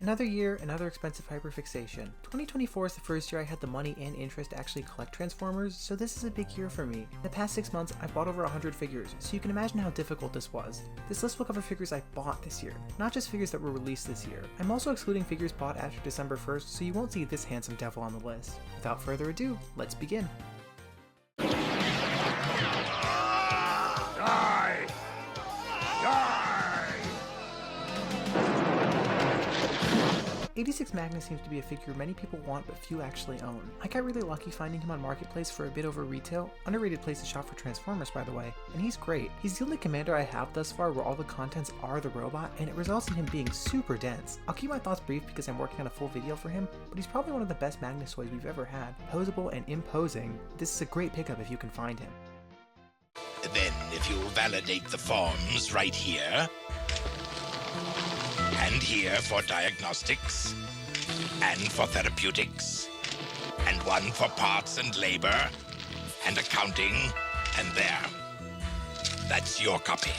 Another year, another expensive hyperfixation. 2024 is the first year I had the money and interest to actually collect Transformers, so this is a big year for me. In the past 6 months, I bought over 100 figures, so you can imagine how difficult this was. This list will cover figures I bought this year, not just figures that were released this year. I'm also excluding figures bought after December 1st, so you won't see this handsome devil on the list. Without further ado, let's begin. Die! Die! 86 Magnus seems to be a figure many people want but few actually own. I got really lucky finding him on Marketplace for a bit over retail, underrated place to shop for Transformers by the way, and he's great. He's the only commander I have thus far where all the contents are the robot, and it results in him being super dense. I'll keep my thoughts brief because I'm working on a full video for him, but he's probably one of the best Magnus toys we've ever had. Posable and imposing, this is a great pickup if you can find him. Then, if you validate the forms right here, and here for diagnostics, and for therapeutics, and one for parts and labor, and accounting, and there. That's your copy.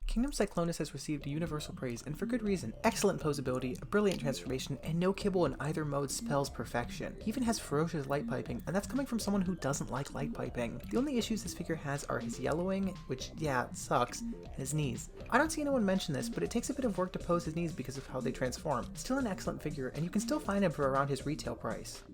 Kingdom Cyclonus has received universal praise, and for good reason. Excellent posability, a brilliant transformation, and no kibble in either mode spells perfection. He even has ferocious light piping, and that's coming from someone who doesn't like light piping. The only issues this figure has are his yellowing, which, yeah, sucks, and his knees. I don't see anyone mention this, but it takes a bit of work to pose his knees because of how they transform. Still an excellent figure, and you can still find him for around his retail price.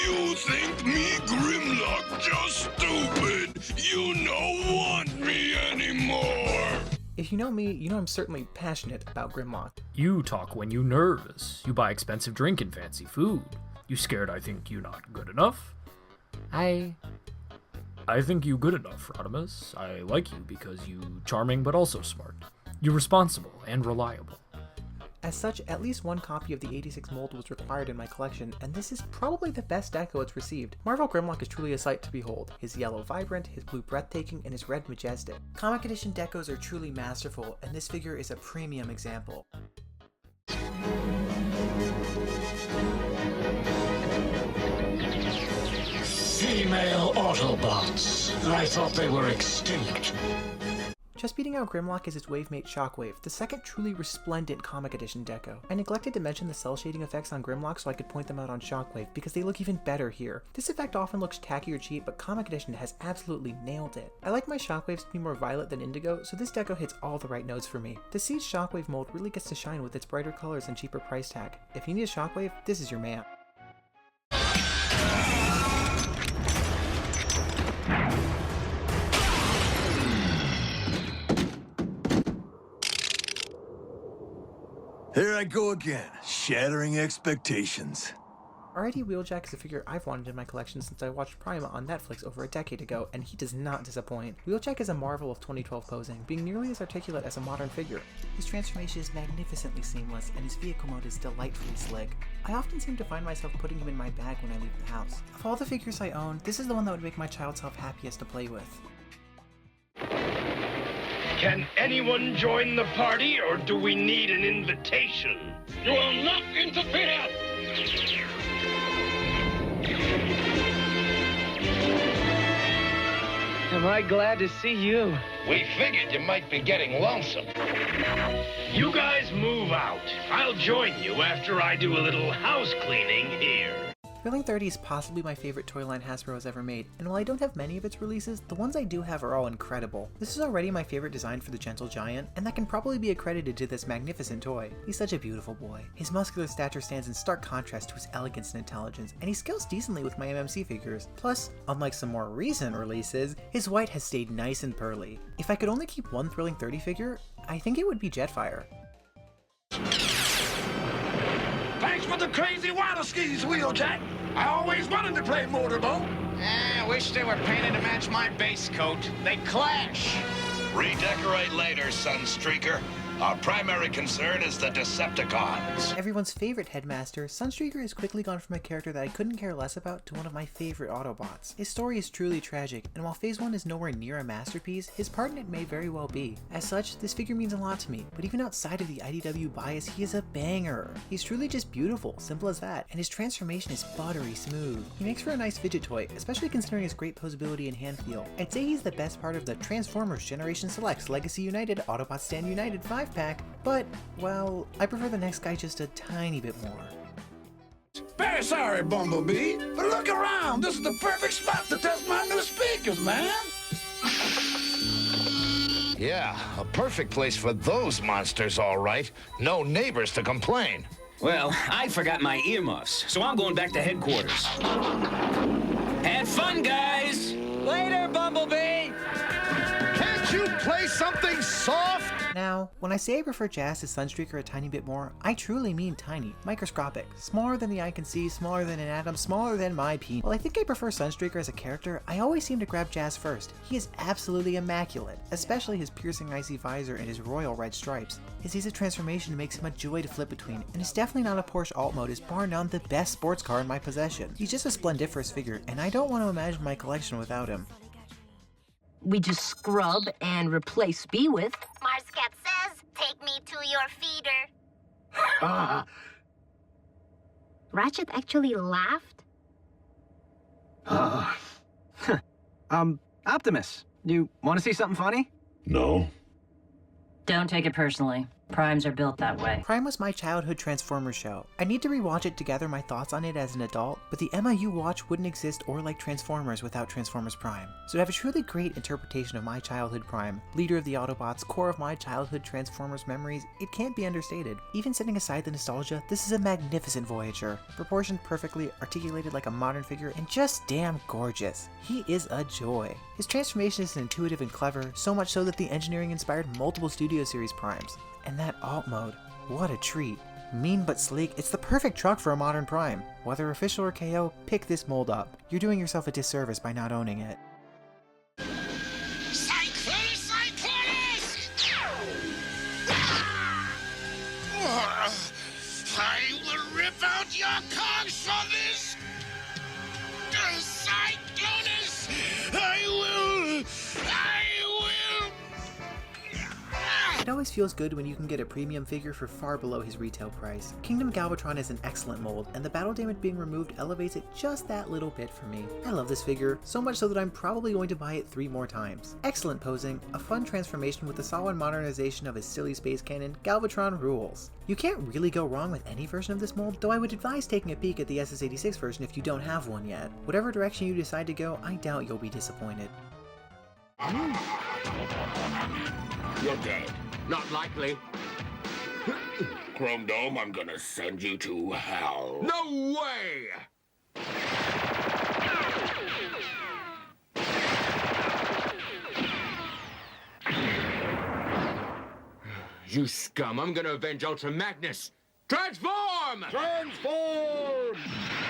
You think me, Grimlock, just stupid? You don't want me anymore. If you know me, you know I'm certainly passionate about Grimlock. You talk when you nervous. You buy expensive drink and fancy food. You scared I think you not good enough? I think you good enough, Rodimus. I like you because you charming but also smart. You responsible and reliable. As such, at least one copy of the 86 mold was required in my collection, and this is probably the best deco it's received. Marvel Grimlock is truly a sight to behold. His yellow vibrant, his blue breathtaking, and his red majestic. Comic edition decos are truly masterful, and this figure is a premium example. Female Autobots. I thought they were extinct. Just beating out Grimlock is his wavemate Shockwave, the second truly resplendent comic edition deco. I neglected to mention the cell shading effects on Grimlock so I could point them out on Shockwave because they look even better here. This effect often looks tacky or cheap, but comic edition has absolutely nailed it. I like my Shockwaves to be more violet than indigo, so this deco hits all the right notes for me. The Siege Shockwave mold really gets to shine with its brighter colors and cheaper price tag. If you need a Shockwave, this is your man. Here I go again, shattering expectations. R.I.D. Wheeljack is a figure I've wanted in my collection since I watched Prima on Netflix over a decade ago, and he does not disappoint. Wheeljack is a marvel of 2012 posing, being nearly as articulate as a modern figure. His transformation is magnificently seamless, and his vehicle mode is delightfully slick. I often seem to find myself putting him in my bag when I leave the house. Of all the figures I own, this is the one that would make my child self happiest to play with. Can anyone join the party, or do we need an invitation? You will not interfere. Am I glad to see you? We figured you might be getting lonesome. You guys move out. I'll join you after I do a little house cleaning here. Thrilling 30 is possibly my favorite toy line Hasbro has ever made, and while I don't have many of its releases, the ones I do have are all incredible. This is already my favorite design for the Gentle Giant, and that can probably be accredited to this magnificent toy. He's such a beautiful boy. His muscular stature stands in stark contrast to his elegance and intelligence, and he scales decently with my MMC figures. Plus, unlike some more recent releases, his white has stayed nice and pearly. If I could only keep one Thrilling 30 figure, I think it would be Jetfire. Thanks for the crazy water skis, Wheeljack. I always wanted to play motorboat. I wish they were painted to match my base coat. They clash. Redecorate later, Sunstreaker. Our primary concern is the Decepticons. Everyone's favorite headmaster, Sunstreaker has quickly gone from a character that I couldn't care less about to one of my favorite Autobots. His story is truly tragic, and while Phase 1 is nowhere near a masterpiece, his part in it may very well be. As such, this figure means a lot to me, but even outside of the IDW bias, he is a banger. He's truly just beautiful, simple as that, and his transformation is buttery smooth. He makes for a nice fidget toy, especially considering his great posability and hand feel. I'd say he's the best part of the Transformers Generation Selects Legacy United Autobots Stand United 5-pack, but, well, I prefer the next guy just a tiny bit more. Very sorry, Bumblebee, but look around. This is the perfect spot to test my new speakers, man. Yeah, a perfect place for those monsters, all right. No neighbors to complain. Well, I forgot my earmuffs, so I'm going back to headquarters. Have fun, guys! Later, Bumblebee! Can't you play something soft? Now, when I say I prefer Jazz to Sunstreaker a tiny bit more, I truly mean tiny, microscopic, smaller than the eye can see, smaller than an atom, smaller than my peen. While I think I prefer Sunstreaker as a character, I always seem to grab Jazz first. He is absolutely immaculate, especially his piercing icy visor and his royal red stripes. His ease of transformation makes him a joy to flip between, and his definitely not a Porsche alt mode is bar none the best sports car in my possession. He's just a splendiferous figure, and I don't want to imagine my collection without him. We just scrub and replace B with. Marscat says, take me to your feeder. Ratchet actually laughed? Optimus, you want to see something funny? No. Don't take it personally. Primes are built that way. Prime was my childhood Transformers show. I need to rewatch it to gather my thoughts on it as an adult, but the Emma you watch wouldn't exist or like Transformers without Transformers Prime. So to have a truly great interpretation of my childhood Prime, leader of the Autobots, core of my childhood Transformers memories, it can't be understated. Even setting aside the nostalgia, this is a magnificent Voyager, proportioned perfectly, articulated like a modern figure, and just damn gorgeous. He is a joy. His transformation is intuitive and clever, so much so that the engineering inspired multiple Studio Series Primes. And that alt mode, what a treat. Mean but sleek, it's the perfect truck for a modern Prime. Whether official or KO, pick this mold up. You're doing yourself a disservice by not owning it. Cyclonus! I will rip out your cogs for this! Cyclonus! I will! It always feels good when you can get a premium figure for far below his retail price. Kingdom Galvatron is an excellent mold, and the battle damage being removed elevates it just that little bit for me. I love this figure, so much so that I'm probably going to buy it 3 more times. Excellent posing, a fun transformation with a solid modernization of his silly space cannon, Galvatron rules. You can't really go wrong with any version of this mold, though I would advise taking a peek at the SS86 version if you don't have one yet. Whatever direction you decide to go, I doubt you'll be disappointed. You're dead. Not likely. Chrome Dome, I'm gonna send you to hell. No way! You scum, I'm gonna avenge Ultra Magnus! Transform! Transform!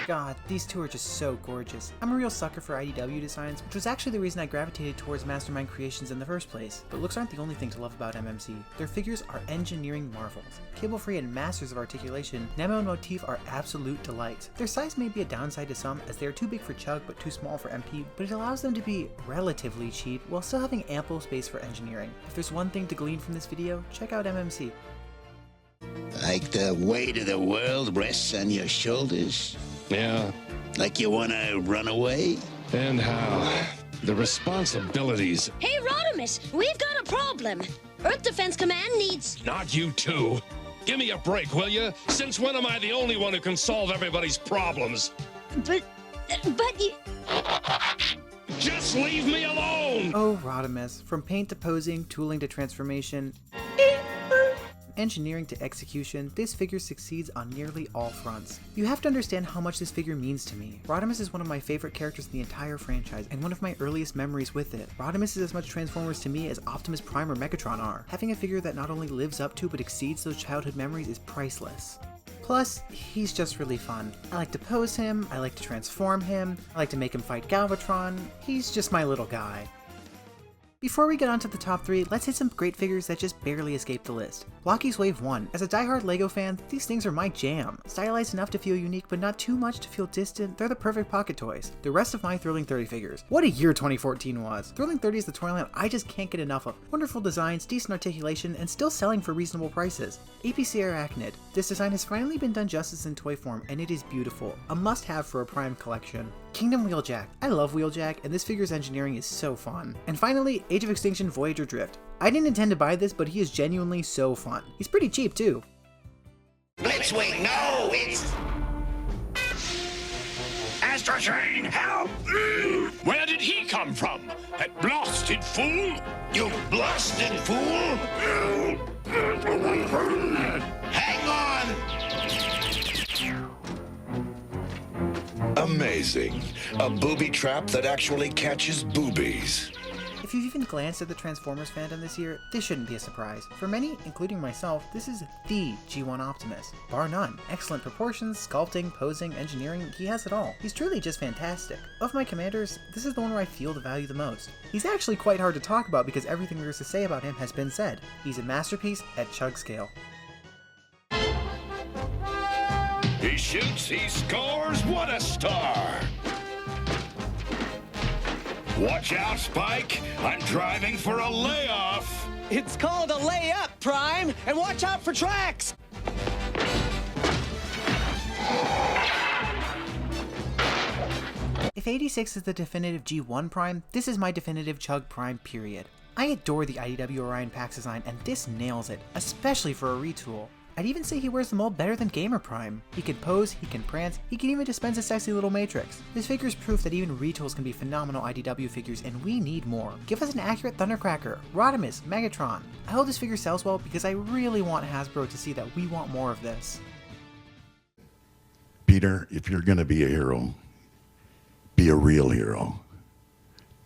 God, these two are just so gorgeous. I'm a real sucker for IDW designs, which was actually the reason I gravitated towards Mastermind Creations in the first place. But looks aren't the only thing to love about MMC. Their figures are engineering marvels. Cable-free and masters of articulation, Nemo and Motif are absolute delights. Their size may be a downside to some, as they are too big for Chug but too small for MP, but it allows them to be relatively cheap while still having ample space for engineering. If there's one thing to glean from this video, check out MMC. Like the weight of the world rests on your shoulders? Yeah. Like you want to run away? And how? The responsibilities. Hey, Rodimus, we've got a problem. Earth Defense Command needs... Not you two. Give me a break, will you? Since when am I the only one who can solve everybody's problems? But you... Just leave me alone! Oh, Rodimus. From paint to posing, tooling to transformation, engineering to execution, this figure succeeds on nearly all fronts. You have to understand how much this figure means to me. Rodimus is one of my favorite characters in the entire franchise, and one of my earliest memories with it. Rodimus is as much Transformers to me as Optimus Prime or Megatron are. Having a figure that not only lives up to but exceeds those childhood memories is priceless. Plus, he's just really fun. I like to pose him, I like to transform him, I like to make him fight Galvatron. He's just my little guy. Before we get on to the top 3, let's hit some great figures that just barely escaped the list. Blocky's Wave 1. As a diehard LEGO fan, these things are my jam. Stylized enough to feel unique, but not too much to feel distant, they're the perfect pocket toys. The rest of my Thrilling 30 figures. What a year 2014 was! Thrilling 30 is the toy line I just can't get enough of. Wonderful designs, decent articulation, and still selling for reasonable prices. APC Arachnid. This design has finally been done justice in toy form, and it is beautiful. A must-have for a Prime collection. Kingdom Wheeljack. I love Wheeljack, and this figure's engineering is so fun. And finally, Age of Extinction Voyager Drift. I didn't intend to buy this, but he is genuinely so fun. He's pretty cheap too. Blitzwing, no, it's... Astro Train, help! Where did he come from? That blasted fool? You blasted fool! Hang on! Amazing. A booby trap that actually catches boobies. If you've even glanced at the Transformers fandom this year, this shouldn't be a surprise. For many, including myself, this is the G1 Optimus. Bar none. Excellent proportions, sculpting, posing, engineering, he has it all. He's truly just fantastic. Of my commanders, this is the one where I feel the value the most. He's actually quite hard to talk about because everything there is to say about him has been said. He's a masterpiece at chug scale. He shoots, he scores, what a star! Watch out, Spike! I'm driving for a layoff! It's called a layup, Prime, and watch out for tracks! If 86 is the definitive G1 Prime, this is my definitive Chug Prime period. I adore the IDW Orion Pax design, and this nails it, especially for a retool. I'd even say he wears the mold better than Gamer Prime. He can pose, he can prance, he can even dispense a sexy little matrix. This figure's proof that even retools can be phenomenal IDW figures, and we need more. Give us an accurate Thundercracker, Rodimus, Megatron. I hope this figure sells well because I really want Hasbro to see that we want more of this. Peter, if you're going to be a hero, be a real hero.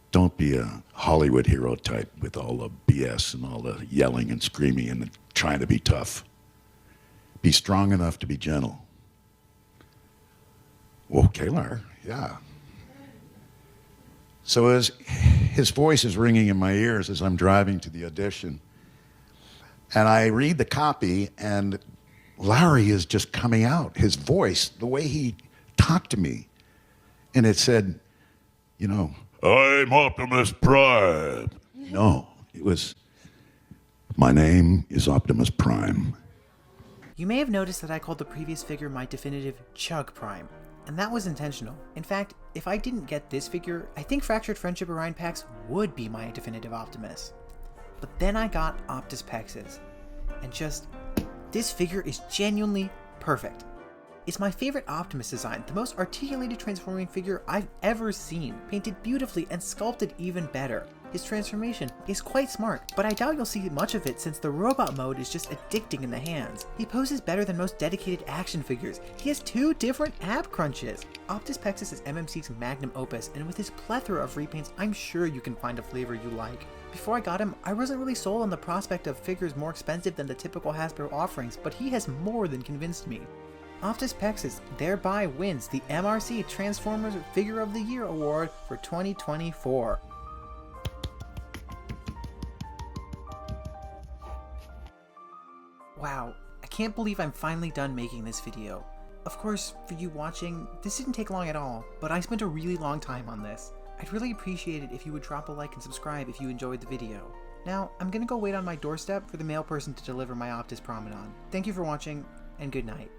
Don't be a Hollywood hero type with all the BS and all the yelling and screaming and trying to be tough. Be strong enough to be gentle. Whoa, Kalar, yeah. So as his voice is ringing in my ears as I'm driving to the audition, and I read the copy, and Larry is just coming out. His voice, the way he talked to me, and it said, you know, I'm Optimus Prime. No, it was, my name is Optimus Prime. You may have noticed that I called the previous figure my definitive Chug Prime, and that was intentional. In fact, if I didn't get this figure, I think Fractured Friendship Orion Pax would be my definitive Optimus. But then I got Optus Pexes, and just, this figure is genuinely perfect. It's my favorite Optimus design, the most articulated transforming figure I've ever seen, painted beautifully and sculpted even better. His transformation is quite smart, but I doubt you'll see much of it since the robot mode is just addicting in the hands. He poses better than most dedicated action figures. He has 2 different ab crunches. Optus Pexes is MMC's magnum opus, and with his plethora of repaints, I'm sure you can find a flavor you like. Before I got him, I wasn't really sold on the prospect of figures more expensive than the typical Hasbro offerings, but he has more than convinced me. Optus Pexes thereby wins the emarcee Transformers Figure of the Year Award for 2024. Wow, I can't believe I'm finally done making this video. Of course, for you watching, this didn't take long at all, but I spent a really long time on this. I'd really appreciate it if you would drop a like and subscribe if you enjoyed the video. Now, I'm gonna go wait on my doorstep for the mail person to deliver my Optus Promenade. Thank you for watching, and good night.